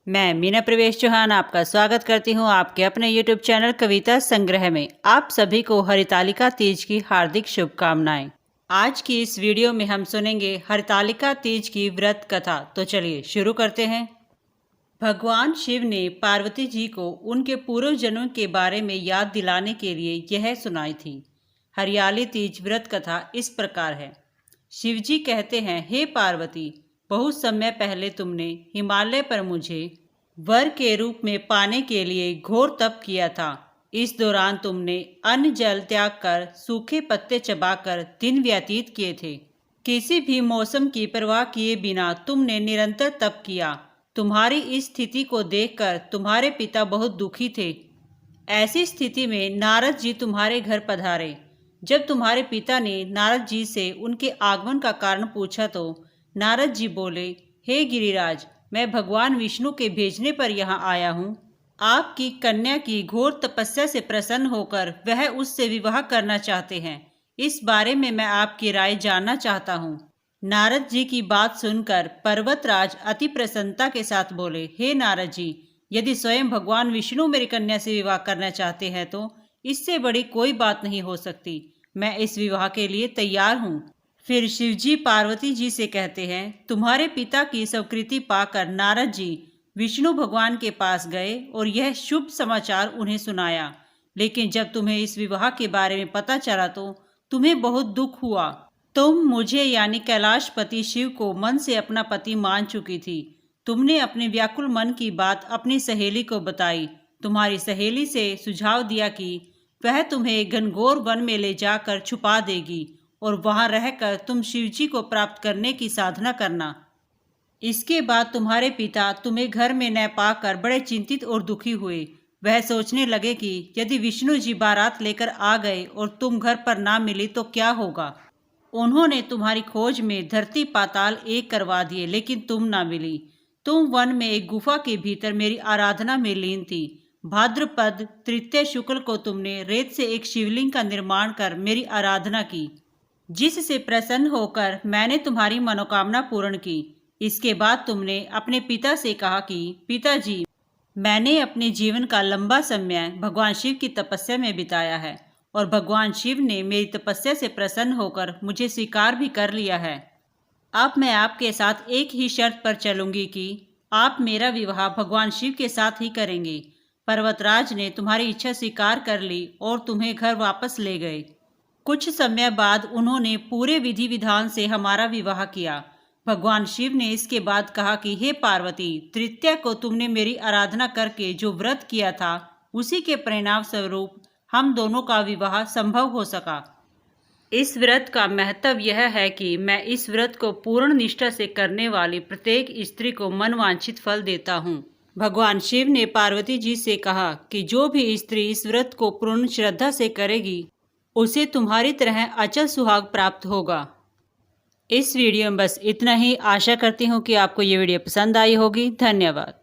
मैं मीना प्रवेश चौहान आपका स्वागत करती हूं आपके अपने YouTube चैनल कविता संग्रह में। आप सभी को हरितालिका तीज की हार्दिक शुभकामनाएं। आज की इस वीडियो में हम सुनेंगे हरितालिका तीज की व्रत कथा। तो चलिए शुरू करते हैं। भगवान शिव ने पार्वती जी को उनके पूर्व जन्म के बारे में याद दिलाने के लिए यह सुनाई थी। हरियाली तीज व्रत कथा इस प्रकार है। शिव जी कहते हैं, हे पार्वती, बहुत समय पहले तुमने हिमालय पर मुझे वर के रूप में पाने के लिए घोर तप किया था। इस दौरान तुमने अन्न जल त्याग कर सूखे पत्ते चबाकर दिन व्यतीत किए थे। किसी भी मौसम की परवाह किए बिना तुमने निरंतर तप किया। तुम्हारी इस स्थिति को देखकर तुम्हारे पिता बहुत दुखी थे। ऐसी स्थिति में नारद जी तुम्हारे घर पधारे। जब तुम्हारे पिता ने नारद जी से उनके आगमन का कारण पूछा तो नारद जी बोले, हे गिरिराज, मैं भगवान विष्णु के भेजने पर यहाँ आया हूँ। आपकी कन्या की घोर तपस्या से प्रसन्न होकर वह उससे विवाह करना चाहते हैं। इस बारे में मैं आपकी राय जानना चाहता हूँ। नारद जी की बात सुनकर पर्वतराज अति प्रसन्नता के साथ बोले, हे नारद जी, यदि स्वयं भगवान विष्णु मेरी कन्या से विवाह करना चाहते हैं तो इससे बड़ी कोई बात नहीं हो सकती। मैं इस विवाह के लिए तैयार हूँ। फिर शिवजी पार्वती जी से कहते हैं, तुम्हारे पिता की स्वीकृति पाकर नारद जी विष्णु भगवान के पास गए और यह शुभ समाचार उन्हें सुनाया। लेकिन जब तुम्हें इस विवाह के बारे में पता चला तो तुम्हें बहुत दुख हुआ। तुम मुझे यानी कैलाशपति शिव को मन से अपना पति मान चुकी थी। तुमने अपने व्याकुल मन की बात अपनी सहेली को बताई। तुम्हारी सहेली से सुझाव दिया कि वह तुम्हें घनघोर वन में ले जाकर छुपा देगी और वहां रहकर तुम शिवजी को प्राप्त करने की साधना करना। इसके बाद तुम्हारे पिता तुम्हें घर में न पाकर बड़े चिंतित और दुखी हुए। वह सोचने लगे कि यदि विष्णु जी बारात लेकर आ गए और तुम घर पर ना मिली तो क्या होगा। उन्होंने तुम्हारी खोज में धरती पाताल एक करवा दिए, लेकिन तुम ना मिली। तुम वन में एक गुफा के भीतर मेरी आराधना में लीन थी। भाद्रपद तृतीय शुक्ल को तुमने रेत से एक शिवलिंग का निर्माण कर मेरी आराधना की, जिससे प्रसन्न होकर मैंने तुम्हारी मनोकामना पूर्ण की। इसके बाद तुमने अपने पिता से कहा कि पिताजी, मैंने अपने जीवन का लंबा समय भगवान शिव की तपस्या में बिताया है और भगवान शिव ने मेरी तपस्या से प्रसन्न होकर मुझे स्वीकार भी कर लिया है। अब मैं आपके साथ एक ही शर्त पर चलूंगी कि आप मेरा विवाह भगवान शिव के साथ ही करेंगे। पर्वतराज ने तुम्हारी इच्छा स्वीकार कर ली और तुम्हें घर वापस ले गए। कुछ समय बाद उन्होंने पूरे विधि विधान से हमारा विवाह किया। भगवान शिव ने इसके बाद कहा कि हे पार्वती, तृतीया को तुमने मेरी आराधना करके जो व्रत किया था उसी के परिणाम स्वरूप हम दोनों का विवाह संभव हो सका। इस व्रत का महत्व यह है कि मैं इस व्रत को पूर्ण निष्ठा से करने वाली प्रत्येक स्त्री को मनवांछित फल देता हूँ। भगवान शिव ने पार्वती जी से कहा कि जो भी स्त्री इस व्रत को पूर्ण श्रद्धा से करेगी उसे तुम्हारी तरह अचल सुहाग प्राप्त होगा। इस वीडियो में बस इतना ही। आशा करती हूँ कि आपको ये वीडियो पसंद आई होगी। धन्यवाद।